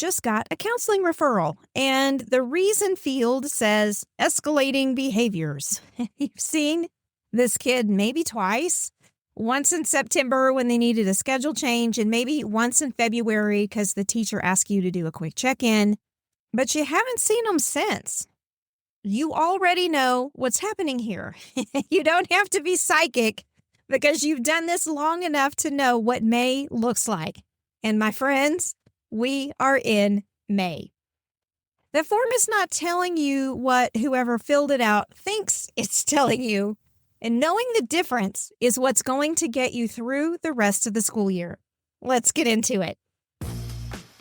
just got a counseling referral, and the reason field says escalating behaviors. You've seen this kid maybe twice, once in September when they needed a schedule change, and maybe once in February because the teacher asked you to do a quick check-in, but you haven't seen them since. You already know what's happening here. You don't have to be psychic because you've done this long enough to know what May looks like. And my friends, we are in May. The form is not telling you what whoever filled it out thinks it's telling you. And knowing the difference is what's going to get you through the rest of the school year. Let's get into it.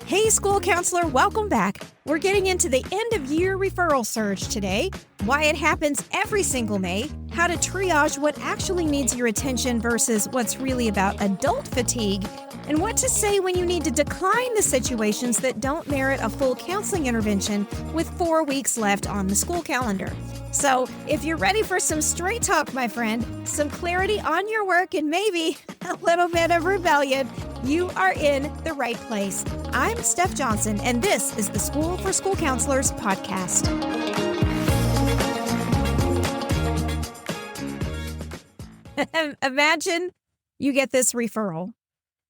Hey, school counselor, welcome back. We're getting into the end of year referral surge today, why it happens every single May, how to triage what actually needs your attention versus what's really about adult fatigue, and what to say when you need to decline the situations that don't merit a full counseling intervention with 4 weeks left on the school calendar. So if you're ready for some straight talk, my friend, some clarity on your work, and maybe a little bit of rebellion, you are in the right place. I'm Steph Johnson, and this is the School for School Counselors podcast. Imagine you get this referral.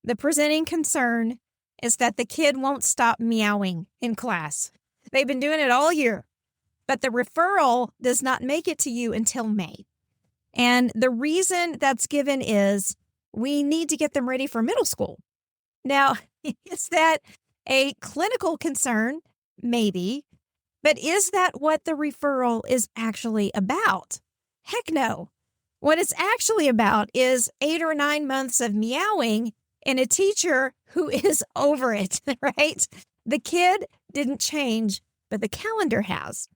The presenting concern is that the kid won't stop meowing in class. They've been doing it all year, but the referral does not make it to you until May. And the reason that's given is we need to get them ready for middle school. Now, is that a clinical concern? Maybe. But is that what the referral is actually about? Heck no. What it's actually about is 8 or 9 months of meowing and a teacher who is over it, right? The kid didn't change, but the calendar has.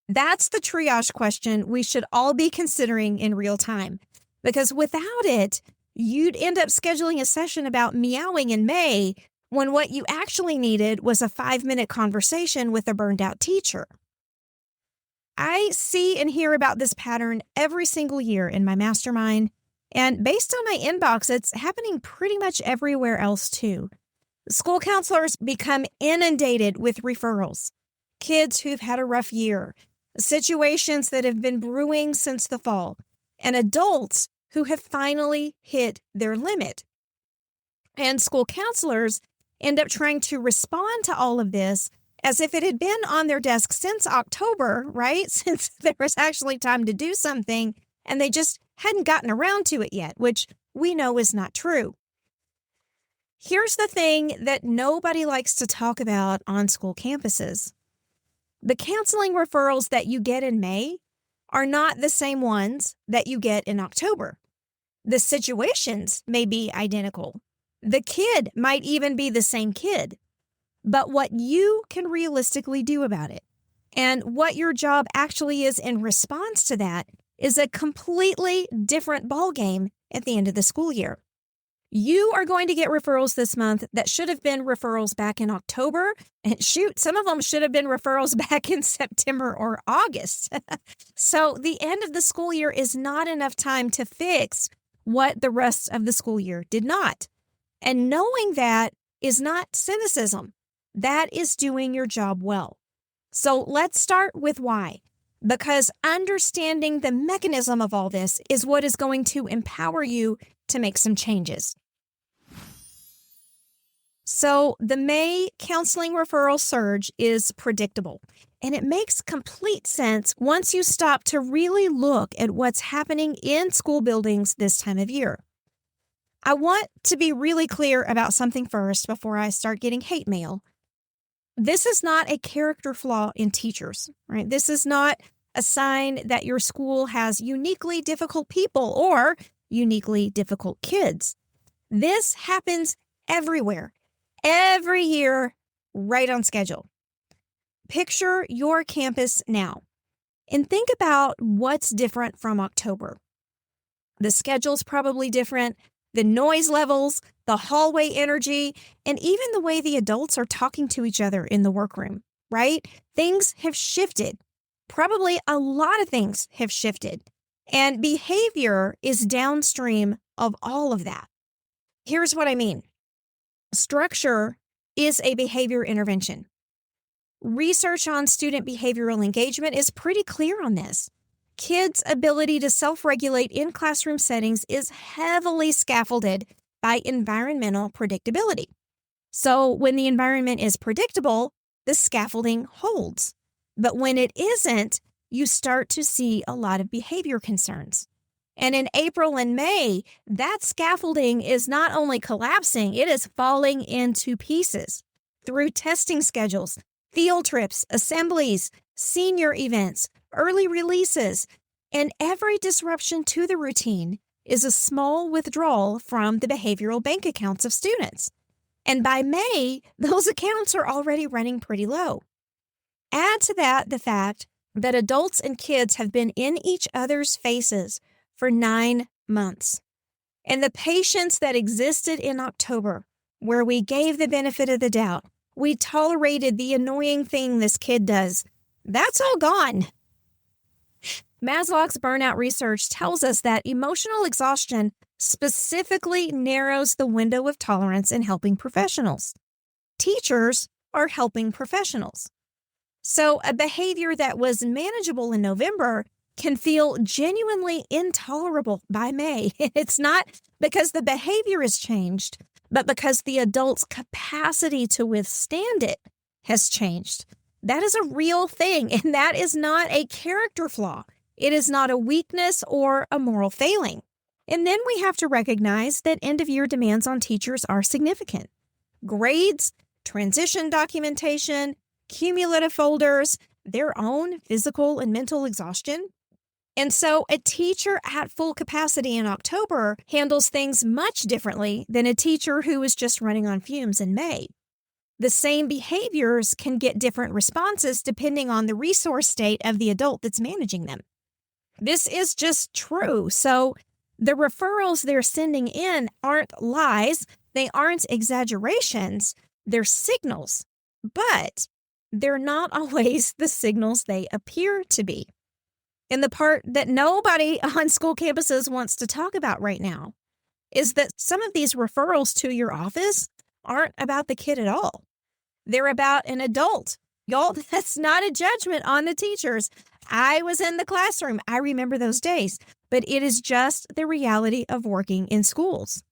That's the triage question we should all be considering in real time, because without it, you'd end up scheduling a session about meowing in May when what you actually needed was a 5-minute conversation with a burned out teacher. I see and hear about this pattern every single year in my mastermind, and based on my inbox, it's happening pretty much everywhere else too. School counselors become inundated with referrals, kids who've had a rough year, situations that have been brewing since the fall, and adults who have finally hit their limit. And school counselors end up trying to respond to all of this as if it had been on their desk since October, right? Since there was actually time to do something, and they just hadn't gotten around to it yet, which we know is not true. Here's the thing that nobody likes to talk about on school campuses. The counseling referrals that you get in May are not the same ones that you get in October. The situations may be identical. The kid might even be the same kid. But what you can realistically do about it and what your job actually is in response to that is a completely different ballgame at the end of the school year. You are going to get referrals this month that should have been referrals back in October. And shoot, some of them should have been referrals back in September or August. So the end of the school year is not enough time to fix what the rest of the school year did not. And knowing that is not cynicism. That is doing your job well. So let's start with why. Because understanding the mechanism of all this is what is going to empower you to make some changes. So the May counseling referral surge is predictable, and it makes complete sense once you stop to really look at what's happening in school buildings this time of year. I want to be really clear about something first before I start getting hate mail. This is not a character flaw in teachers, right? This is not a sign that your school has uniquely difficult people or uniquely difficult kids. This happens everywhere, every year, right on schedule. Picture your campus now and think about what's different from October. The schedule's probably different, the noise levels, the hallway energy, and even the way the adults are talking to each other in the workroom, right? Things have shifted. Probably a lot of things have shifted. And behavior is downstream of all of that. Here's what I mean. Structure is a behavior intervention. Research on student behavioral engagement is pretty clear on this. Kids' ability to self-regulate in classroom settings is heavily scaffolded by environmental predictability. So when the environment is predictable, the scaffolding holds. But when it isn't, you start to see a lot of behavior concerns. And in April and May, that scaffolding is not only collapsing, it is falling into pieces through testing schedules, field trips, assemblies, senior events, early releases, and every disruption to the routine is a small withdrawal from the behavioral bank accounts of students. And by May, those accounts are already running pretty low. Add to that the fact that adults and kids have been in each other's faces for 9 months. And the patience that existed in October, where we gave the benefit of the doubt, we tolerated the annoying thing this kid does, that's all gone. Maslow's burnout research tells us that emotional exhaustion specifically narrows the window of tolerance in helping professionals. Teachers are helping professionals. So a behavior that was manageable in November can feel genuinely intolerable by May. It's not because the behavior has changed, but because the adult's capacity to withstand it has changed. That is a real thing, and that is not a character flaw. It is not a weakness or a moral failing. And then we have to recognize that end-of-year demands on teachers are significant. Grades, transition documentation, cumulative folders, their own physical and mental exhaustion. And so a teacher at full capacity in October handles things much differently than a teacher who is just running on fumes in May. The same behaviors can get different responses depending on the resource state of the adult that's managing them. This is just true. So the referrals they're sending in aren't lies. They aren't exaggerations. They're signals. But they're not always the signals they appear to be. And the part that nobody on school campuses wants to talk about right now is that some of these referrals to your office aren't about the kid at all. They're about an adult. Y'all, that's not a judgment on the teachers. I was in the classroom. I remember those days. But it is just the reality of working in schools.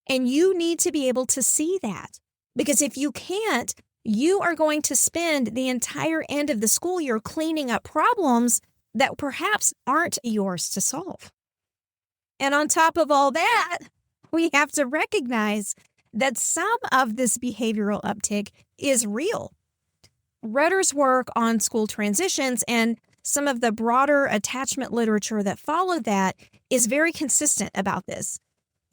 And you need to be able to see that. Because if you can't, you are going to spend the entire end of the school year cleaning up problems that perhaps aren't yours to solve. And on top of all that, we have to recognize that some of this behavioral uptick is real. Rutter's work on school transitions and some of the broader attachment literature that followed that is very consistent about this.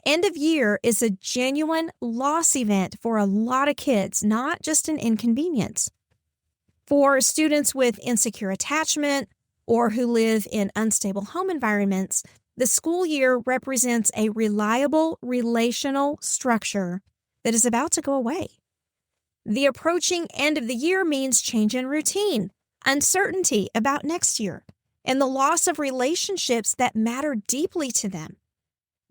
End of year is a genuine loss event for a lot of kids, not just an inconvenience. For students with insecure attachment or who live in unstable home environments, the school year represents a reliable relational structure that is about to go away. The approaching end of the year means change in routine, uncertainty about next year, and the loss of relationships that matter deeply to them.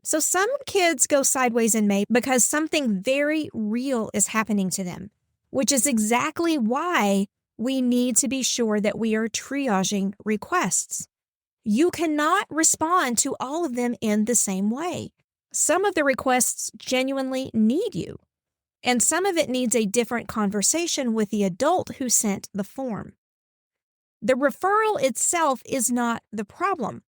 So some kids go sideways in May because something very real is happening to them, which is exactly why we need to be sure that we are triaging requests. You cannot respond to all of them in the same way. Some of the requests genuinely need you, and some of it needs a different conversation with the adult who sent the form. The referral itself is not the problem,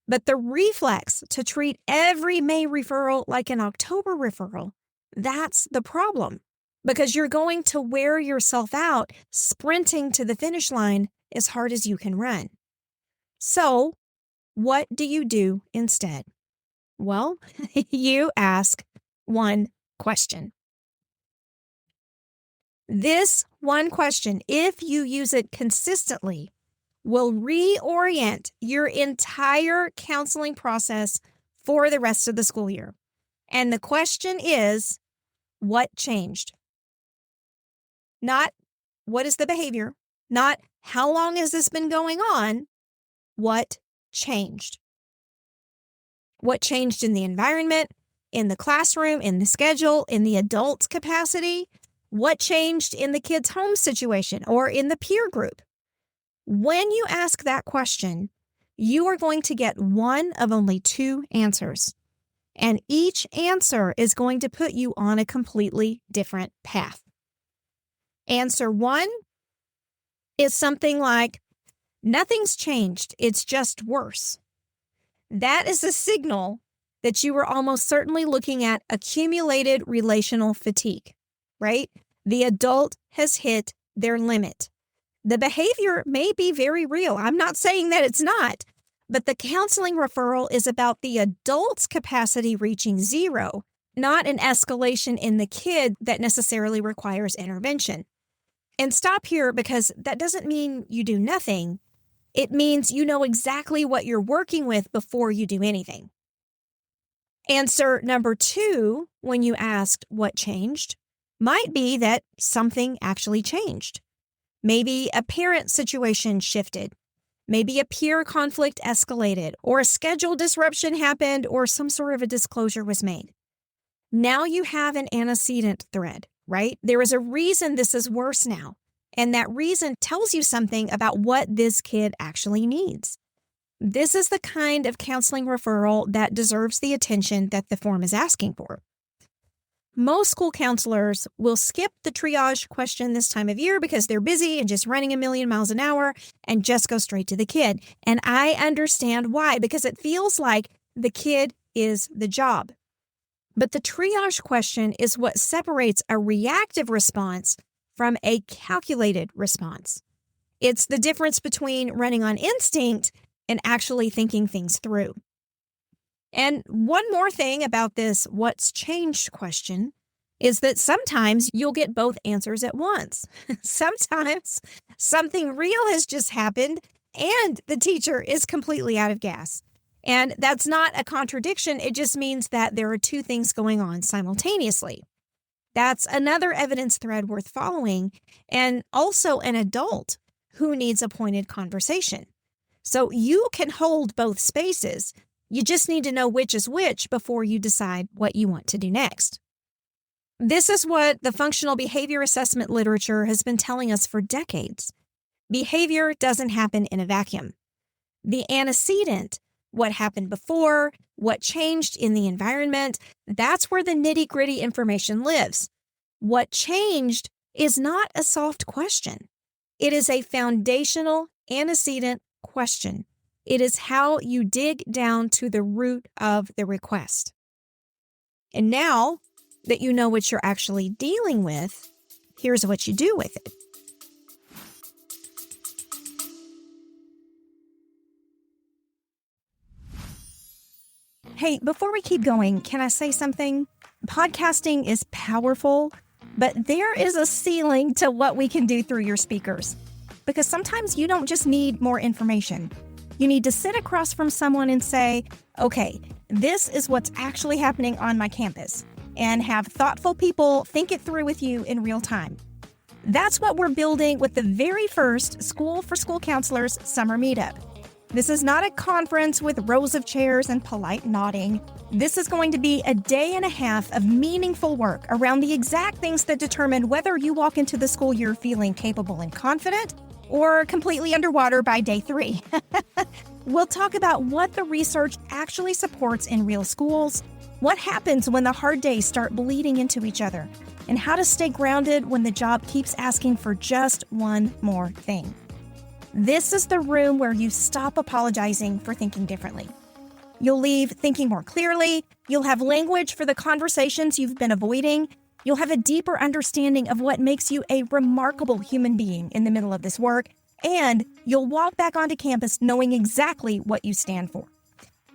but the reflex to treat every May referral like an October referral, that's the problem, because you're going to wear yourself out sprinting to the finish line as hard as you can run. So, what do you do instead? Well, you ask one question. This one question, if you use it consistently, will reorient your entire counseling process for the rest of the school year. And the question is, what changed? Not what is the behavior, not how long has this been going on, what changed? What changed in the environment, in the classroom, in the schedule, in the adult's capacity? What changed in the kid's home situation or in the peer group? When you ask that question, you are going to get one of only two answers. And each answer is going to put you on a completely different path. Answer one is something like, nothing's changed, it's just worse. That is a signal that you are almost certainly looking at accumulated relational fatigue, right? The adult has hit their limit. The behavior may be very real. I'm not saying that it's not, but the counseling referral is about the adult's capacity reaching zero, not an escalation in the kid that necessarily requires intervention. And stop here, because that doesn't mean you do nothing. It means you know exactly what you're working with before you do anything. Answer number two, when you asked what changed, might be that something actually changed. Maybe a parent situation shifted. Maybe a peer conflict escalated, or a schedule disruption happened, or some sort of a disclosure was made. Now you have an antecedent thread, right? There is a reason this is worse now. And that reason tells you something about what this kid actually needs. This is the kind of counseling referral that deserves the attention that the form is asking for. Most school counselors will skip the triage question this time of year because they're busy and just running a million miles an hour and just go straight to the kid. And I understand why, because it feels like the kid is the job. But the triage question is what separates a reactive response from a calculated response. It's the difference between running on instinct and actually thinking things through. And one more thing about this what's changed question is that sometimes you'll get both answers at once. Sometimes something real has just happened and the teacher is completely out of gas. And that's not a contradiction. It just means that there are two things going on simultaneously. That's another evidence thread worth following, and also an adult who needs a pointed conversation. So you can hold both spaces. You just need to know which is which before you decide what you want to do next. This is what the functional behavior assessment literature has been telling us for decades. Behavior doesn't happen in a vacuum. The antecedent, what happened before, what changed in the environment, that's where the nitty-gritty information lives. What changed is not a soft question. It is a foundational antecedent question. It is how you dig down to the root of the request. And now that you know what you're actually dealing with, here's what you do with it. Hey, before we keep going, can I say something? Podcasting is powerful, but there is a ceiling to what we can do through your speakers. Because sometimes you don't just need more information. You need to sit across from someone and say, okay, this is what's actually happening on my campus, and have thoughtful people think it through with you in real time. That's what we're building with the very first School for School Counselors Summer Meetup. This is not a conference with rows of chairs and polite nodding. This is going to be a day and a half of meaningful work around the exact things that determine whether you walk into the school year feeling capable and confident or completely underwater by day 3. We'll talk about what the research actually supports in real schools, what happens when the hard days start bleeding into each other, and how to stay grounded when the job keeps asking for just one more thing. This is the room where you stop apologizing for thinking differently. You'll leave thinking more clearly. You'll have language for the conversations you've been avoiding. You'll have a deeper understanding of what makes you a remarkable human being in the middle of this work. And you'll walk back onto campus knowing exactly what you stand for.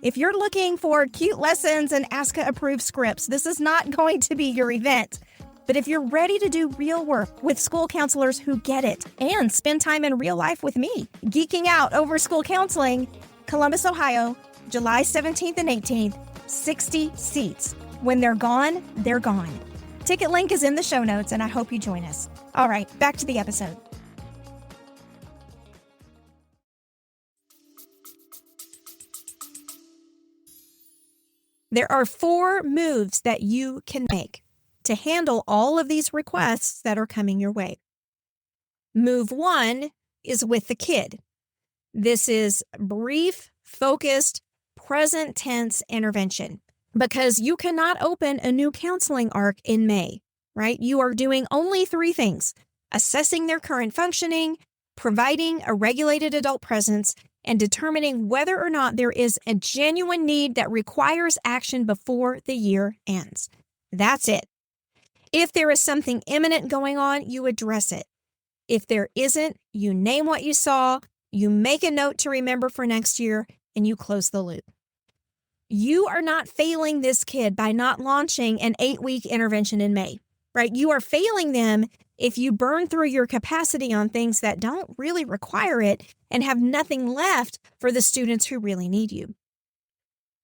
If you're looking for cute lessons and ASCA-approved scripts, this is not going to be your event. But if you're ready to do real work with school counselors who get it and spend time in real life with me, geeking out over school counseling, Columbus, Ohio, July 17th and 18th, 60 seats. When they're gone, they're gone. Ticket link is in the show notes, and I hope you join us. All right, back to the episode. There are 4 moves that you can make. to handle all of these requests that are coming your way. Move 1 is with the kid. This is brief, focused, present tense intervention because you cannot open a new counseling arc in May, right? You are doing only 3 things: assessing their current functioning, providing a regulated adult presence, and determining whether or not there is a genuine need that requires action before the year ends. That's it. If there is something imminent going on, you address it. If there isn't, you name what you saw, you make a note to remember for next year, and you close the loop. You are not failing this kid by not launching an 8-week intervention in May, right? You are failing them if you burn through your capacity on things that don't really require it and have nothing left for the students who really need you.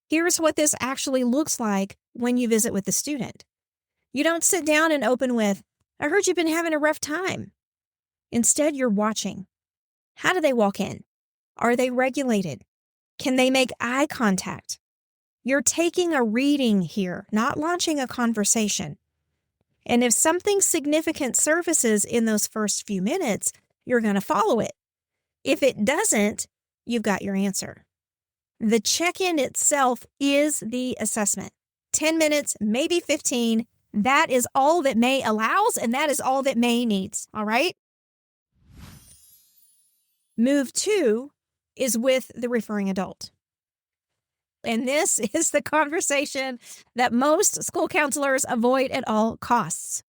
Here's what this actually looks like when you visit with the student. You don't sit down and open with, "I heard you've been having a rough time." Instead, you're watching. How do they walk in? Are they regulated? Can they make eye contact? You're taking a reading here, not launching a conversation. And if something significant surfaces in those first few minutes, you're going to follow it. If it doesn't, you've got your answer. The check-in itself is the assessment. 10 minutes, maybe 15. That is all that May allows, and that is all that May needs. All right? Move 2 is with the referring adult. And this is the conversation that most school counselors avoid at all costs.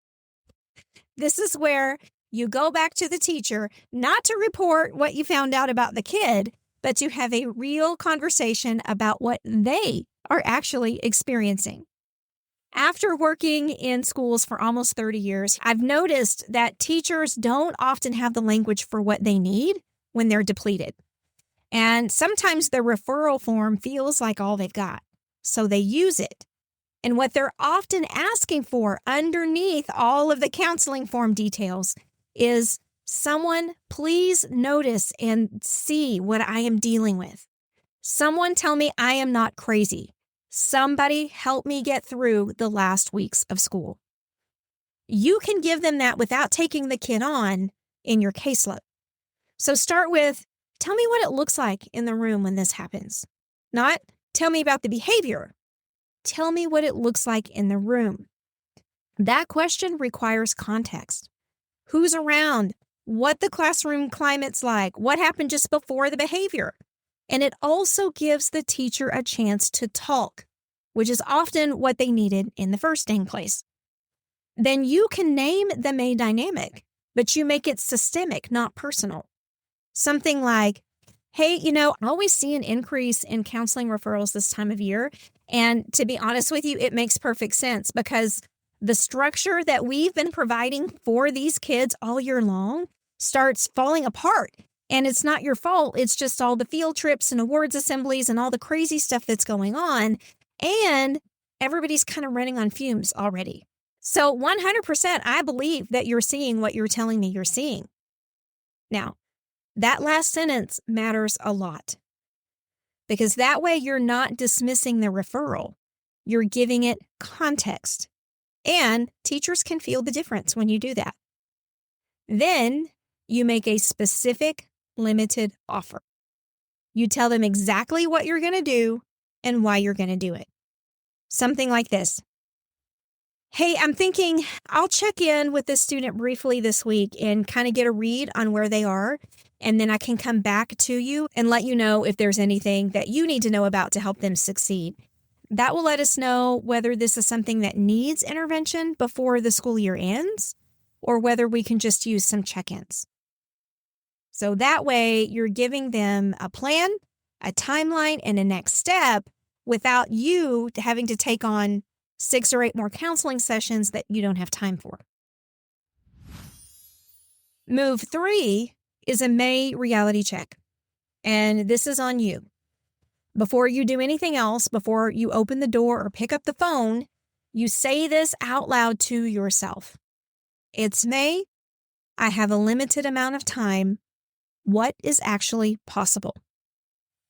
This is where you go back to the teacher, not to report what you found out about the kid, but to have a real conversation about what they are actually experiencing. After working in schools for almost 30 years, I've noticed that teachers don't often have the language for what they need when they're depleted. And sometimes the referral form feels like all they've got, so they use it. And what they're often asking for underneath all of the counseling form details is, "Someone please notice and see what I am dealing with. Someone tell me I am not crazy. Somebody help me get through the last weeks of school." You can give them that without taking the kid on in your caseload. So start with, "Tell me what it looks like in the room when this happens." Not, "Tell me about the behavior." Tell me what it looks like in the room. That question requires context. Who's around? What the classroom climate's like? What happened just before the behavior? And it also gives the teacher a chance to talk, which is often what they needed in the first dang place. Then you can name the May dynamic, but you make it systemic, not personal. Something like, "Hey, I always see an increase in counseling referrals this time of year. And to be honest with you, it makes perfect sense because the structure that we've been providing for these kids all year long starts falling apart. And it's not your fault. It's just all the field trips and awards assemblies and all the crazy stuff that's going on. And everybody's kind of running on fumes already. So 100%, I believe that you're seeing what you're telling me you're seeing." Now, that last sentence matters a lot because that way you're not dismissing the referral. You're giving it context. And teachers can feel the difference when you do that. Then you make a specific, limited offer. You tell them exactly what you're going to do and why you're going to do it. Something like this. "Hey, I'm thinking I'll check in with this student briefly this week and kind of get a read on where they are. And then I can come back to you and let you know if there's anything that you need to know about to help them succeed. That will let us know whether this is something that needs intervention before the school year ends or whether we can just use some check-ins." So that way you're giving them a plan, a timeline, and a next step without you having to take on 6 or 8 more counseling sessions that you don't have time for. Move 3 is a May reality check. And this is on you. Before you do anything else, before you open the door or pick up the phone, you say this out loud to yourself. "It's May. I have a limited amount of time. What is actually possible?"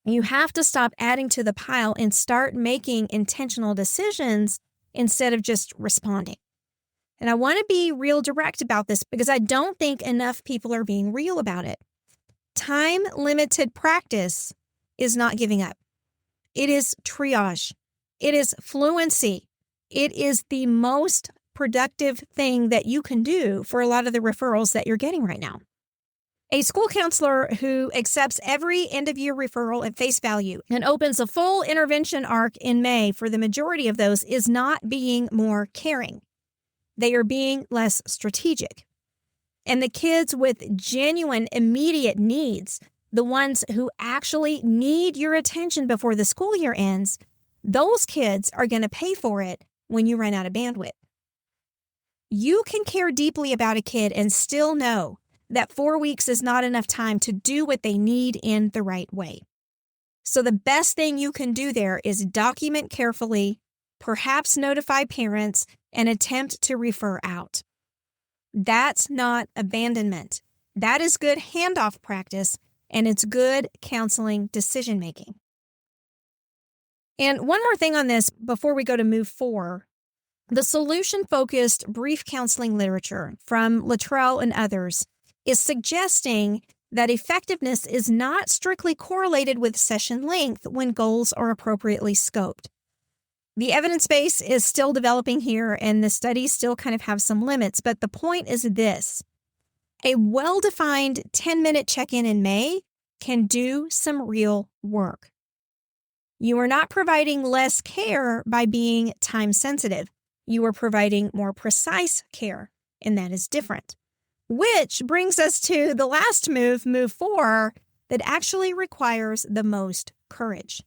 You have to stop adding to the pile and start making intentional decisions instead of just responding. And I want to be real direct about this because I don't think enough people are being real about it. Time-limited practice is not giving up. It is triage. It is fluency. It is the most productive thing that you can do for a lot of the referrals that you're getting right now. A school counselor who accepts every end-of-year referral at face value and opens a full intervention arc in May for the majority of those is not being more caring. They are being less strategic. And the kids with genuine, immediate needs, the ones who actually need your attention before the school year ends, those kids are going to pay for it when you run out of bandwidth. You can care deeply about a kid and still know that 4 weeks is not enough time to do what they need in the right way. So the best thing you can do there is document carefully, perhaps notify parents, and attempt to refer out. That's not abandonment. That is good handoff practice, and it's good counseling decision-making. And one more thing on this before we go to move 4. The solution-focused brief counseling literature from Luttrell and others is suggesting that effectiveness is not strictly correlated with session length when goals are appropriately scoped. The evidence base is still developing here, and the studies still kind of have some limits, but the point is this. A well-defined 10-minute check-in in May can do some real work. You are not providing less care by being time-sensitive. You are providing more precise care, and that is different. Which brings us to the last move 4, that actually requires the most courage.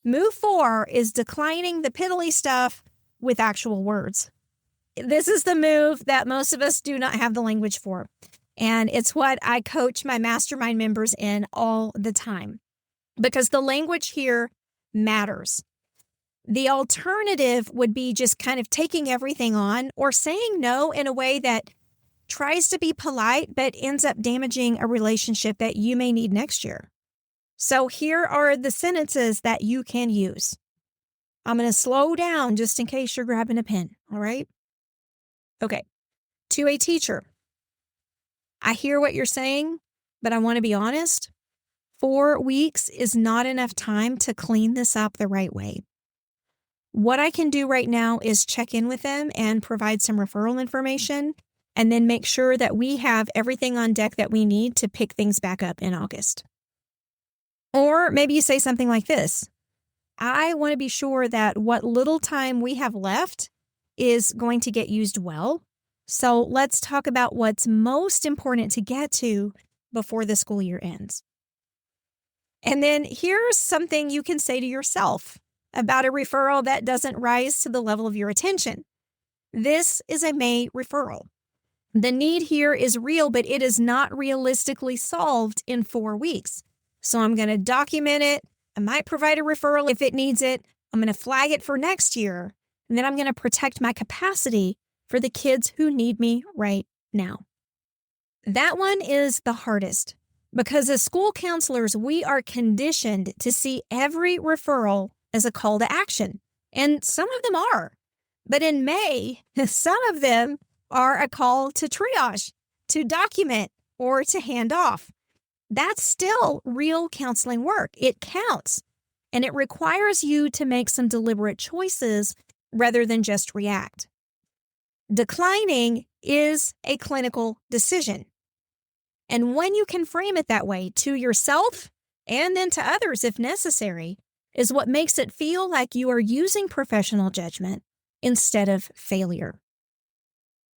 Move 4 is declining the piddly stuff with actual words. This is the move that most of us do not have the language for. And it's what I coach my mastermind members in all the time. Because the language here matters. The alternative would be just kind of taking everything on or saying no in a way that tries to be polite but ends up damaging a relationship that you may need next year. So here are the sentences that you can use. I'm going to slow down just in case you're grabbing a pen, all right? Okay. To a teacher, I hear what you're saying, but I want to be honest. 4 weeks is not enough time to clean this up the right way. What I can do right now is check in with them and provide some referral information, and then make sure that we have everything on deck that we need to pick things back up in August. Or maybe you say something like this. I want to be sure that what little time we have left is going to get used well. So let's talk about what's most important to get to before the school year ends. And then here's something you can say to yourself about a referral that doesn't rise to the level of your attention. This is a May referral. The need here is real, but it is not realistically solved in 4 weeks. So I'm going to document it. I might provide a referral if it needs it. I'm going to flag it for next year. And then I'm going to protect my capacity for the kids who need me right now. That one is the hardest because as school counselors, we are conditioned to see every referral as a call to action. And some of them are. But in May, some of them are a call to triage, to document, or to hand off. That's still real counseling work. It counts. And it requires you to make some deliberate choices rather than just react. Declining is a clinical decision. And when you can frame it that way to yourself and then to others if necessary, is what makes it feel like you are using professional judgment instead of failure.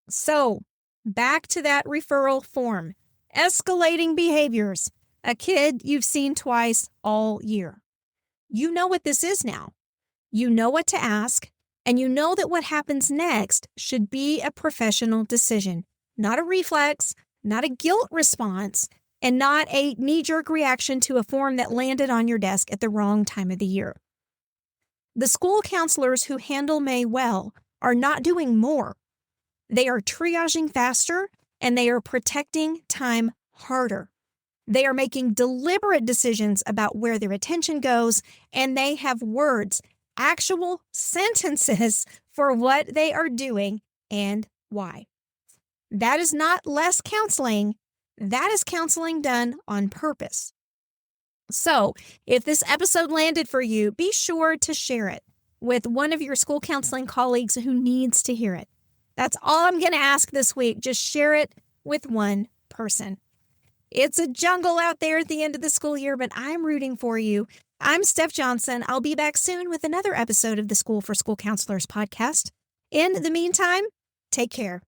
So, back to that referral form. Escalating behaviors. A kid you've seen twice all year. You know what this is now. You know what to ask, and you know that what happens next should be a professional decision, not a reflex, not a guilt response, and not a knee-jerk reaction to a form that landed on your desk at the wrong time of the year. The school counselors who handle May well are not doing more. They are triaging faster, and they are protecting time harder. They are making deliberate decisions about where their attention goes, and they have words, actual sentences for what they are doing and why. That is not less counseling. That is counseling done on purpose. So, if this episode landed for you, be sure to share it with one of your school counseling colleagues who needs to hear it. That's all I'm going to ask this week. Just share it with one person. It's a jungle out there at the end of the school year, but I'm rooting for you. I'm Steph Johnson. I'll be back soon with another episode of the School for School Counselors podcast. In the meantime, take care.